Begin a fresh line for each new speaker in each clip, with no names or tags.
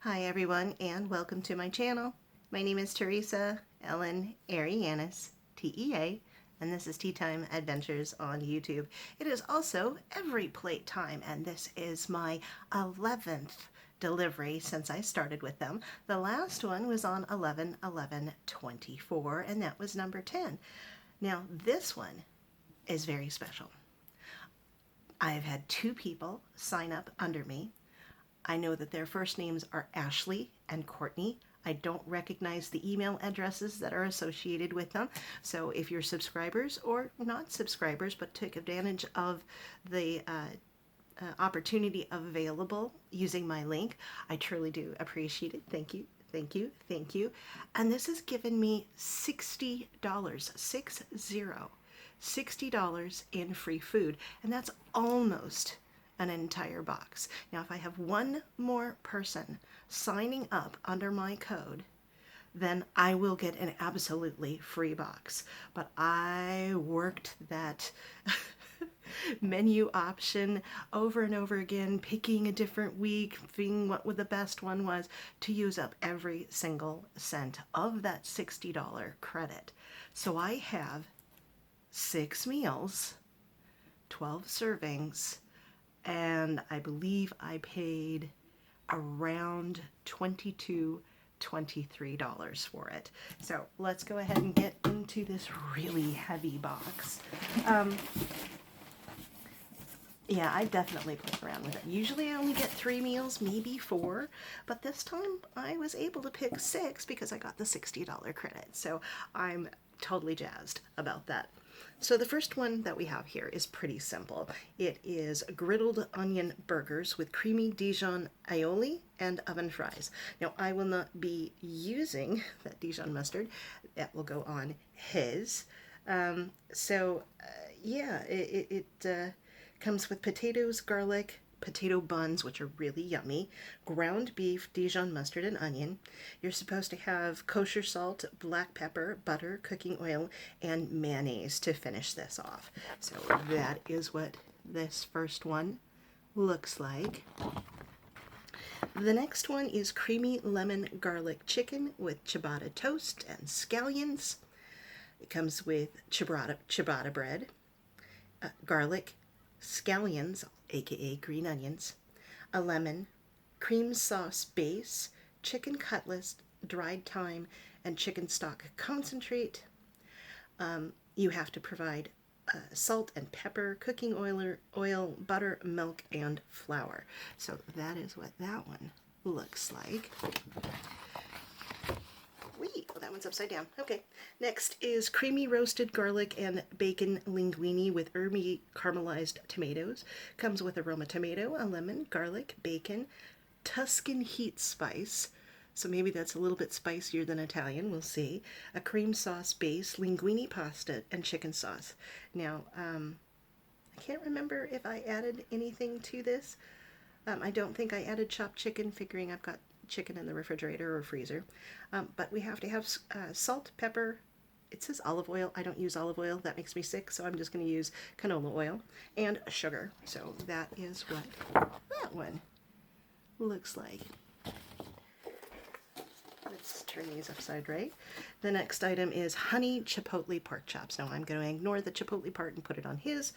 Hi everyone and welcome to my channel. My name is Teresa Ellen Arianis, T.E.A., and this is Tea Time Adventures on YouTube. It is also EveryPlate time, and this is my 11th delivery since I started with them. The last one was on 11/11/24, and that was number 10. Now this one is very special. I have had two people sign up under me. I know that their first names are Ashley and Courtney. I don't recognize the email addresses that are associated with them. So if you're subscribers or not subscribers but took advantage of the opportunity available using my link, I truly do appreciate it. Thank you. Thank you. Thank you. And this has given me $60, $60 in free food. And that's almost an entire box. Now, if I have one more person signing up under my code, then I will get an absolutely free box. But I worked that menu option over and over again, picking a different week, seeing what the best one was, to use up every single cent of that $60 credit. So I have 6 meals, 12 servings, and I believe I paid around $23 for it. So let's go ahead and get into this really heavy box. Yeah, I definitely play around with it. Usually I only get 3 meals, maybe 4, but this time I was able to pick 6 because I got the $60 credit. So I'm totally jazzed about that. So the first one that we have here is pretty simple. It is griddled onion burgers with creamy Dijon aioli and oven fries. Now I will not be using that Dijon mustard. That will go on his. Yeah, it comes with potatoes, garlic, potato buns, which are really yummy, ground beef, Dijon mustard, and onion. You're supposed to have kosher salt, black pepper, butter, cooking oil, and mayonnaise to finish this off. So that is what this first one looks like. The next one is creamy lemon garlic chicken with ciabatta toast and scallions. It comes with ciabatta bread, garlic, scallions, aka green onions, a lemon, cream sauce base, chicken cutlets, dried thyme, and chicken stock concentrate. You have to provide salt and pepper, cooking oil, butter, milk, and flour. So that is what that one looks like. Oh, that one's upside down. Okay. Next is creamy roasted garlic and bacon linguine with herby caramelized tomatoes. Comes with a Roma tomato, a lemon, garlic, bacon, Tuscan heat spice. So maybe that's a little bit spicier than Italian. We'll see. A cream sauce base, linguine pasta, and chicken sauce. Now, I can't remember if I added anything to this. I don't think I added chopped chicken, figuring I've got chicken in the refrigerator or freezer. But we have to have salt, pepper. It says olive oil. I don't use olive oil. That makes me sick, so I'm just going to use canola oil and sugar. So that is what that one looks like. Let's turn these upside right. The next item is honey chipotle pork chops. Now I'm going to ignore the chipotle part and put it on his,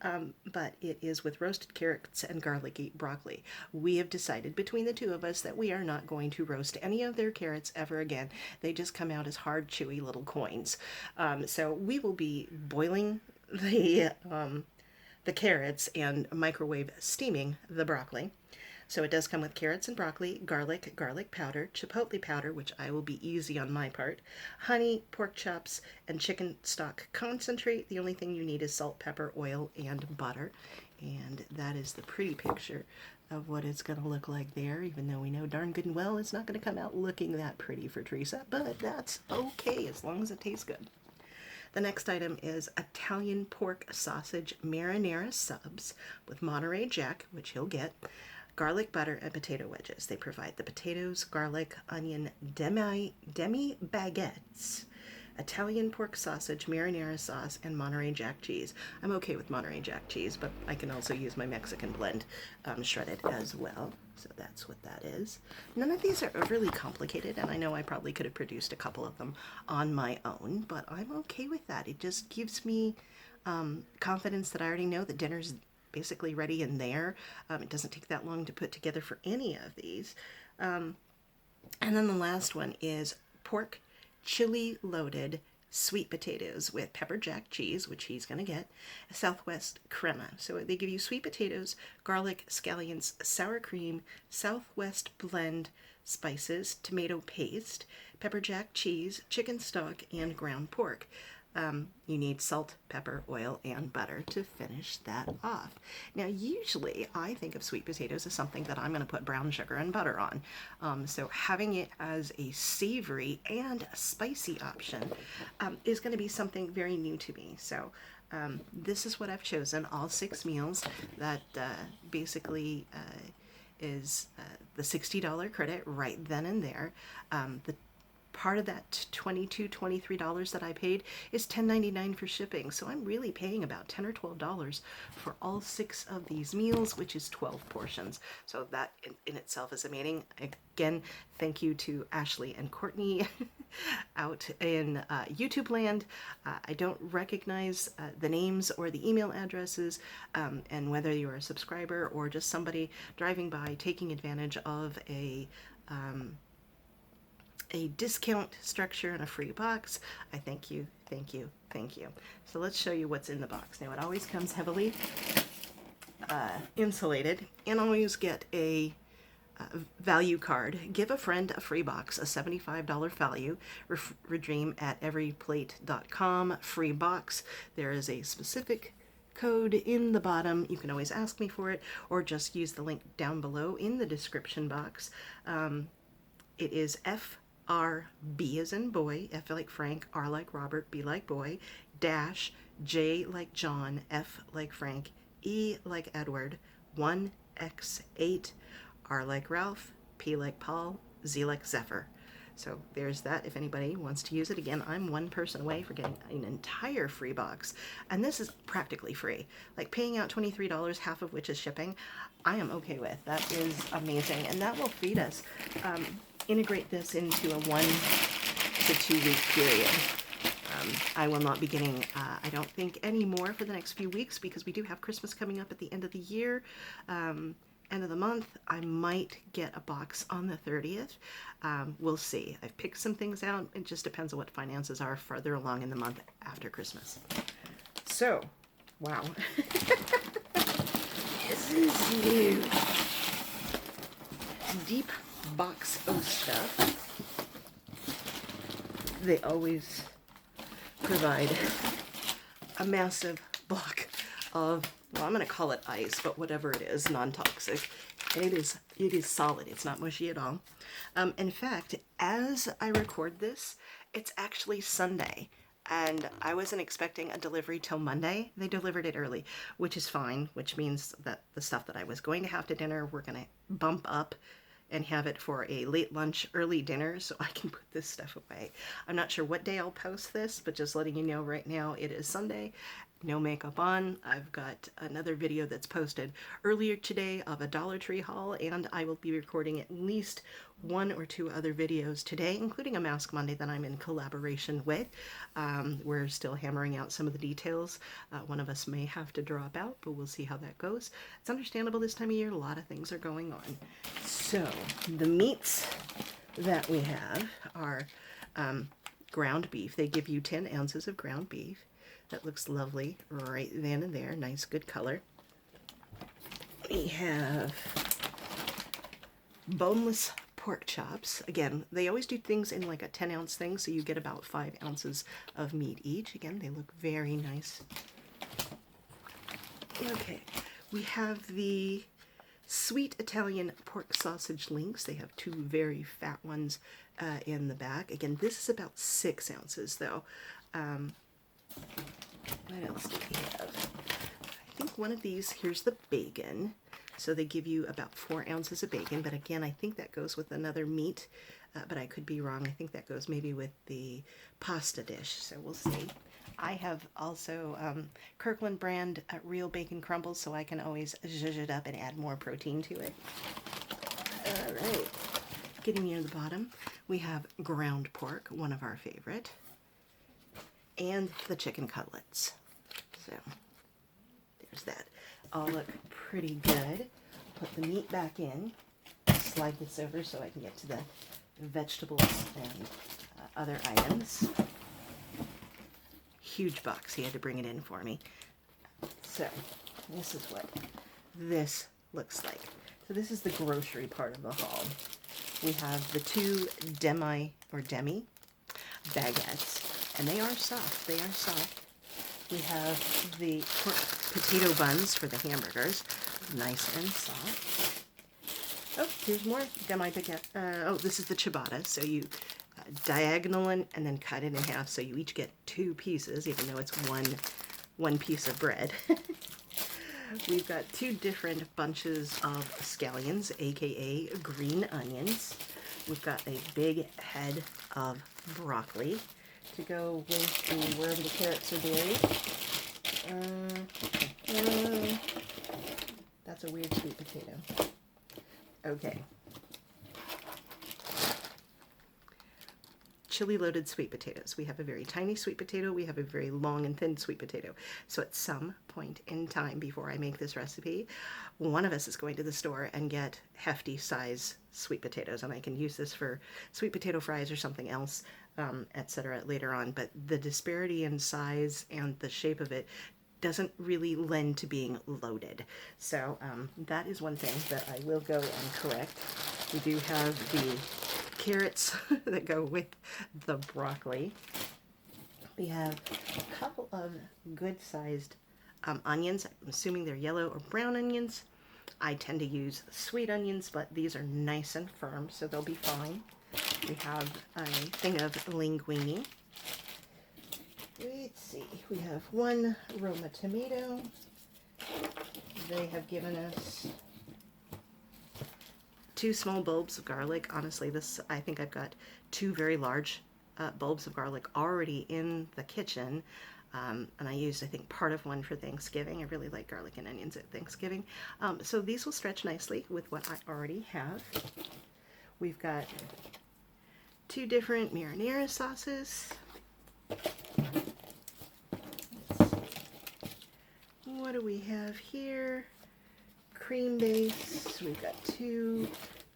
but it is with roasted carrots and garlicky broccoli. We have decided between the two of us that we are not going to roast any of their carrots ever again. They just come out as hard, chewy little coins. So we will be boiling the carrots and microwave steaming the broccoli. So it does come with carrots and broccoli, garlic powder, chipotle powder, which I will be easy on my part, honey, pork chops, and chicken stock concentrate. The only thing you need is salt, pepper, oil, and butter. And that is the pretty picture of what it's going to look like there, even though we know darn good and well it's not going to come out looking that pretty for Teresa, but that's okay as long as it tastes good. The next item is Italian pork sausage marinara subs with Monterey Jack, which he'll get, garlic butter, and potato wedges. They provide the potatoes, garlic, onion, demi baguettes, Italian pork sausage, marinara sauce, and Monterey Jack cheese. I'm okay with Monterey Jack cheese, but I can also use my Mexican blend shredded as well. So that's what that is. None of these are overly complicated, and I know I probably could have produced a couple of them on my own, but I'm okay with that. It just gives me confidence that I already know the dinner's basically ready in there. It doesn't take that long to put together for any of these. And then the last one is pork chili loaded sweet potatoes with pepper jack cheese, which he's going to get, Southwest crema. So they give you sweet potatoes, garlic, scallions, sour cream, Southwest blend spices, tomato paste, pepper jack cheese, chicken stock, and ground pork. You need salt, pepper, oil, and butter to finish that off. Now, usually I think of sweet potatoes as something that I'm going to put brown sugar and butter on. So having it as a savory and a spicy option is going to be something very new to me. So this is what I've chosen, all 6 meals. That basically is the $60 credit right then and there. The part of that $23 that I paid is $10.99 for shipping. So I'm really paying about $10 or $12 for all 6 of these meals, which is 12 portions. So that in itself is amazing. Again, thank you to Ashley and Courtney out in YouTube land. I don't recognize the names or the email addresses, and whether you're a subscriber or just somebody driving by taking advantage of a discount structure and a free box, I thank you, thank you, thank you. So let's show you what's in the box. Now, it always comes heavily insulated, and always get a value card. Give a friend a free box, a $75 value. Redeem at EveryPlate.com, free box. There is a specific code in the bottom. You can always ask me for it, or just use the link down below in the description box. It is FRB as in boy, F like Frank, R like Robert, B like boy, dash, J like John, F like Frank, E like Edward, 1X8, R like Ralph, P like Paul, Z like Zephyr. So there's that if anybody wants to use it. Again, I'm one person away for getting an entire free box, and this is practically free. Like paying out $23, half of which is shipping, I am okay with. That is amazing, and that will feed us. Integrate this into a 1 to 2 week period. I will not be getting, I don't think, any more for the next few weeks, because we do have Christmas coming up at the end of the year. End of the month, I might get a box on the 30th. We'll see. I've picked some things out. It just depends on what finances are farther along in the month after Christmas. So, wow. This is new. Deep box of stuff. They always provide a massive block of, well, I'm going to call it ice, but whatever it is, non-toxic. It is solid. It's not mushy at all. In fact, as I record this, it's actually Sunday, and I wasn't expecting a delivery till Monday. They delivered it early, which is fine, which means that the stuff that I was going to have to dinner, we're going to bump up and have it for a late lunch, early dinner, so I can put this stuff away. I'm not sure what day I'll post this, but just letting you know right now, it is Sunday. No makeup on. I've got another video that's posted earlier today of a Dollar Tree haul, and I will be recording at least 1 or 2 other videos today, including a Mask Monday that I'm in collaboration with. We're still hammering out some of the details. One of us may have to drop out, but we'll see how that goes. It's understandable this time of year. A lot of things are going on. So the meats that we have are ground beef. They give you 10 ounces of ground beef. That looks lovely right then and there. Nice, good color. We have boneless pork chops. Again, they always do things in like a 10-ounce thing, so you get about 5 ounces of meat each. Again, they look very nice. Okay, we have the sweet Italian pork sausage links. They have 2 very fat ones in the back. Again, this is about 6 ounces though. What else do we have? I think one of these, here's the bacon. So they give you about 4 ounces of bacon, but again, I think that goes with another meat, but I could be wrong. I think that goes maybe with the pasta dish, so we'll see. I have also Kirkland brand real bacon crumbles, so I can always zhuzh it up and add more protein to it. All right, getting near the bottom, we have ground pork, one of our favorite, and the chicken cutlets. So there's that. All look pretty good. Put the meat back in, slide this over so I can get to the vegetables and other items. Huge box, he had to bring it in for me. So this is what this looks like. So this is the grocery part of the haul. We have the two demi baguettes, and they are soft. They are soft. We have the potato buns for the hamburgers, nice and soft. Oh, here's more demi baguette. Oh, this is the ciabatta. So you diagonal and then cut it in half, so you each get two pieces, even though it's one piece of bread. We've got two different bunches of scallions, aka green onions. We've got a big head of broccoli to go with the wherever the carrots are buried. That's a weird sweet potato. Okay. Chili loaded sweet potatoes. We have a very tiny sweet potato. We have a very long and thin sweet potato. So at some point in time before I make this recipe, one of us is going to the store and get hefty size sweet potatoes, and I can use this for sweet potato fries or something else, etc. later on. But the disparity in size and the shape of it doesn't really lend to being loaded. So that is one thing that I will go and correct. We do have the carrots that go with the broccoli. We have a couple of good-sized onions. I'm assuming they're yellow or brown onions. I tend to use sweet onions, but these are nice and firm, so they'll be fine. We have a thing of linguine. Let's see, we have one Roma tomato. They have given us 2 small bulbs of garlic. Honestly, I think I've got 2 very large bulbs of garlic already in the kitchen. And I used, I think, part of one for Thanksgiving. I really like garlic and onions at Thanksgiving. So these will stretch nicely with what I already have. We've got 2 different marinara sauces. Let's see. What do we have here? Cream base. We've got two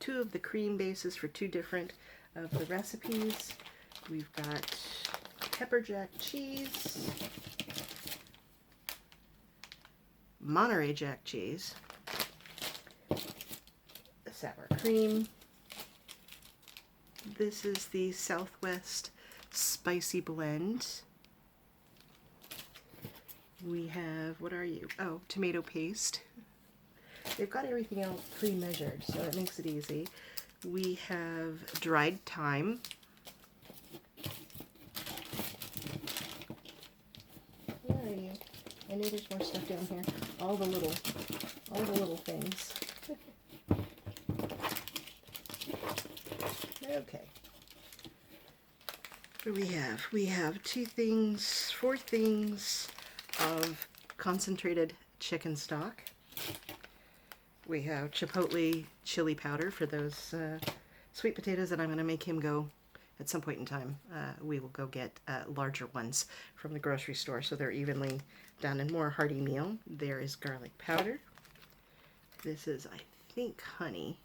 of the cream bases for 2 different of the recipes. We've got pepper jack cheese, Monterey Jack cheese, sour cream. This is the Southwest spicy blend. We have, what are you? Oh, tomato paste. They've got everything else pre-measured, so it makes it easy. We have dried thyme. Where are you? I know there's more stuff down here. All the little things. Okay. What do we have? We have 4 things of concentrated chicken stock. We have Chipotle chili powder for those sweet potatoes, and I'm going to make him go at some point in time. We will go get larger ones from the grocery store so they're evenly done and more hearty meal. There is garlic powder. This is, I think, honey.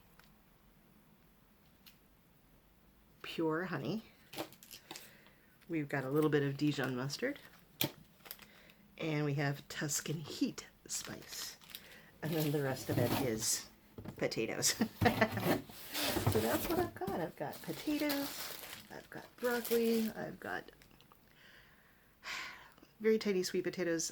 Pure honey. We've got a little bit of Dijon mustard. And we have Tuscan heat spice. And then the rest of it is potatoes. So that's what I've got. I've got potatoes, I've got broccoli, I've got very tiny sweet potatoes.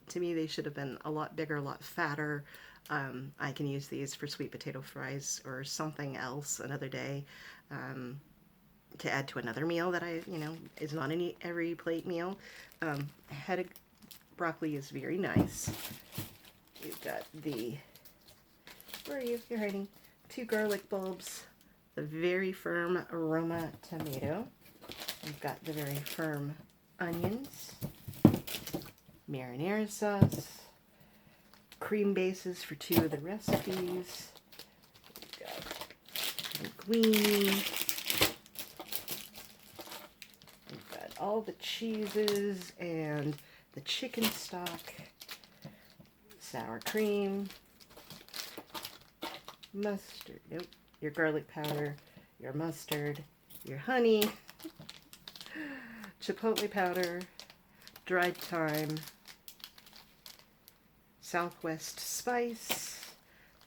To me, they should have been a lot bigger, a lot fatter. I can use these for sweet potato fries or something else another day, to add to another meal that is not an EveryPlate meal. Head of broccoli is very nice. We've got where are you? You're hiding. 2 garlic bulbs, the very firm Roma tomato. We've got the very firm onions, marinara sauce, cream bases for 2 of the recipes. We've got linguine. We've got all the cheeses and the chicken stock, sour cream, mustard, nope, your garlic powder, your mustard, your honey, chipotle powder, dried thyme, Southwest spice,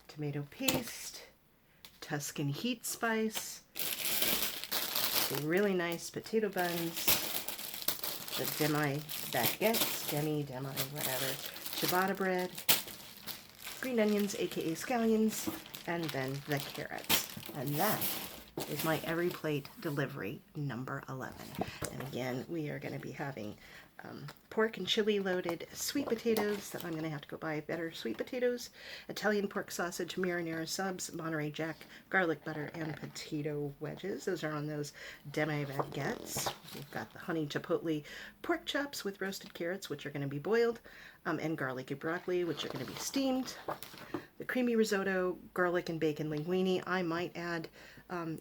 tomato paste, Tuscan heat spice, the really nice potato buns, the demi, whatever, ciabatta bread, green onions, aka scallions, and then the carrots. And that is my EveryPlate delivery number 11. And again, we are going to be having pork and chili loaded sweet potatoes that I'm going to have to go buy better sweet potatoes, Italian pork sausage, marinara subs, Monterey Jack, garlic butter, and potato wedges. Those are on those demi baguettes. We've got the honey chipotle pork chops with roasted carrots, which are going to be boiled, and garlic and broccoli, which are going to be steamed. The creamy risotto, garlic and bacon linguine. I might add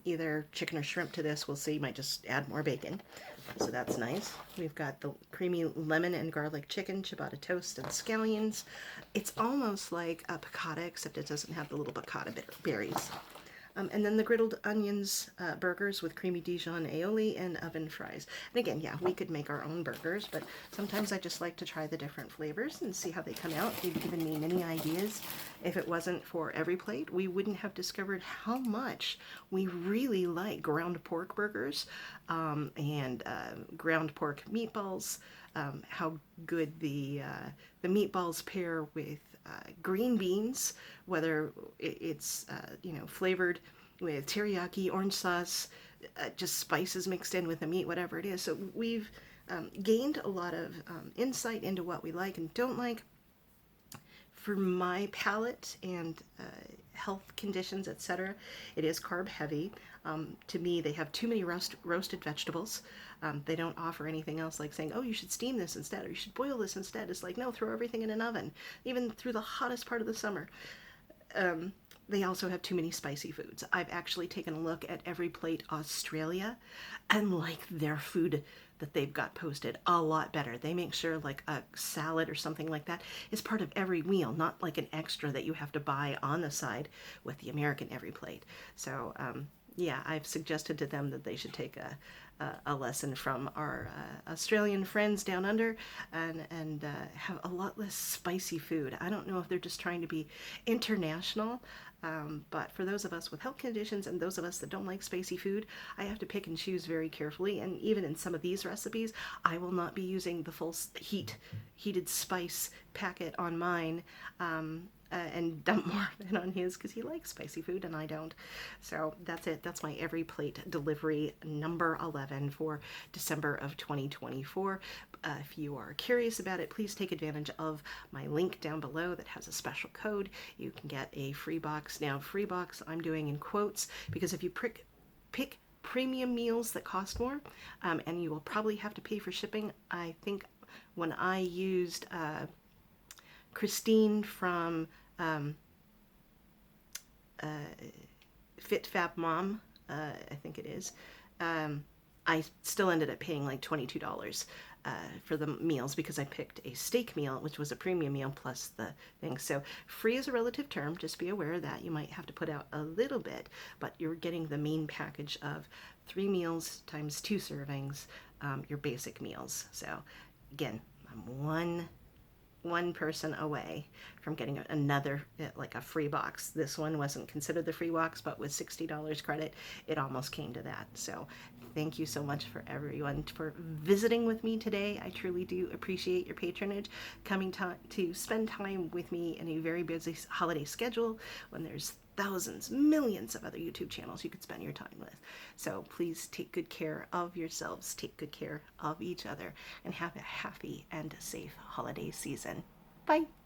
either chicken or shrimp to this. We'll see. Might just add more bacon. So that's nice. We've got the creamy lemon and garlic chicken, ciabatta toast, and scallions. It's almost like a piccata, except it doesn't have the little piccata berries. And then the griddled onions burgers with creamy Dijon aioli and oven fries. And again, yeah, we could make our own burgers, but sometimes I just like to try the different flavors and see how they come out. They've given me many ideas. If it wasn't for EveryPlate, we wouldn't have discovered how much we really like ground pork burgers and ground pork meatballs, how good the meatballs pair with green beans, whether it's flavored with teriyaki, orange sauce, just spices mixed in with the meat, whatever it is. So we've gained a lot of insight into what we like and don't like. For my palate and health conditions, etc., it is carb heavy. To me, they have too many roasted vegetables. They don't offer anything else like saying, oh, you should steam this instead, or you should boil this instead. It's like, no, throw everything in an oven, even through the hottest part of the summer. They also have too many spicy foods. I've actually taken a look at EveryPlate Australia and like their food that they've got posted a lot better. They make sure like a salad or something like that is part of every meal, not like an extra that you have to buy on the side with the American EveryPlate. So yeah, I've suggested to them that they should take a lesson from our Australian friends down under and have a lot less spicy food. I don't know if they're just trying to be international, but for those of us with health conditions and those of us that don't like spicy food, I have to pick and choose very carefully. And even in some of these recipes, I will not be using the full heated spice packet on mine. And dump more of it on his because he likes spicy food and I don't. So that's it. That's my EveryPlate delivery number 11 for December of 2024. If you are curious about it, please take advantage of my link down below that has a special code. You can get a free box. Now, free box I'm doing in quotes because if you pick premium meals that cost more, and you will probably have to pay for shipping. I think when I used Christine from Fit Fab Mom, I think it is, I still ended up paying like $22 for the meals because I picked a steak meal, which was a premium meal plus the thing. So free is a relative term. Just be aware of that. You might have to put out a little bit, but you're getting the main package of 3 meals times 2 servings, your basic meals. So again, I'm one person away from getting another, like a free box. This one wasn't considered the free box, but with $60 credit, it almost came to that. So thank you so much for everyone for visiting with me today. I truly do appreciate your patronage, coming to spend time with me in a very busy holiday schedule when there's thousands, millions of other YouTube channels you could spend your time with. So please take good care of yourselves, take good care of each other, and have a happy and safe holiday season. Bye.